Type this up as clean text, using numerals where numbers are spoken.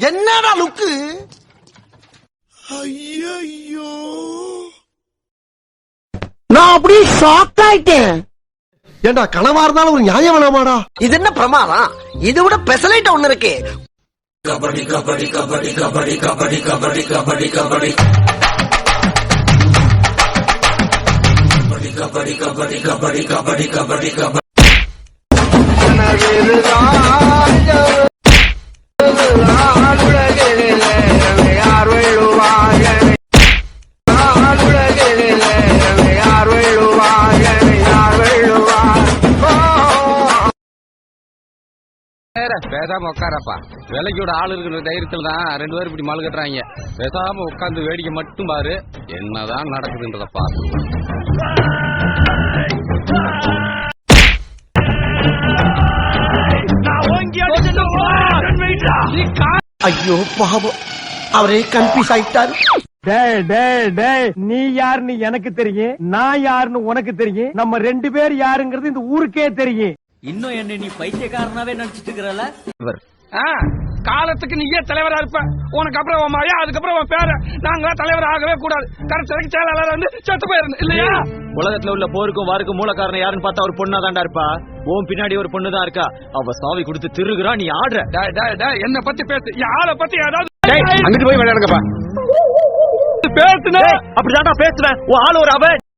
என்னடா லுக்கு? ஐயோ, நான் அப்படி ஷாக் ஆயிட்டேன். ஏண்டா கனவா இருந்தாலும் ஒரு நியாயம் வேணாமாடா? இது என்ன பிரமாதம்? இது விட பெசலைட் ஒண்ணு இருக்கு. கபடி கபடி கபடி கபடி கபடி கபடி கபடி கபடி கபடி கபடி கபடி கபடி கபடி கபடி பேசாம உட்காரப்பா. விலைக்கோட ஆள் இருக்கிற தைரியத்துல தான் 2 பேரும் இப்படி மாலு கட்டுறாங்க. பேசாம உட்காந்து வேடிக்கை மட்டும் பாரு, என்னதான் நடக்குதுன்றத பாரு. ஐயோ பாவம், அவரே கன்ஃபியூஸ் ஆயிட்டாரு. நீ யாருன்னு எனக்கு தெரியும், நான் யாருன்னு உனக்கு தெரியும். நம்ம 2 பேர் யாருங்கிறது இந்த ஊருக்கே தெரியும். இன்னும் என்ன நீ பைத்தியக்காரனாவே நினைச்சிட்டு இருக்கிறல? காலத்துக்கு நீயே தலைவரா இருப்ப, உனக்கு அப்புறம் உன் மாயா, அதுக்கப்புறம் உன் பேர. நாங்க தலைவர் ஆகவே கூடாது. கடைசிக்கு செயலாளர் வந்து செத்து போயிருந்து இல்லையா? உலகத்துல உள்ள போருக்கும் வாருக்கும் மூல காரணம் யாருன்னு பார்த்தா ஒரு பொண்ணா தாண்டா இருப்பா. ஓம் பின்னாடி ஒரு பொண்ணு தான் இருக்கா. அவ சாவி கொடுத்து திருகுறா, நீ ஆடுற. என்ன பத்தி பேசு, ஆளை பத்தி ஏதாவது அங்கிட்டு போய் விளையாடுங்கப்பா. பேசுன அப்படிதான்டா பேசுவேன். ஆள் ஒரு அவ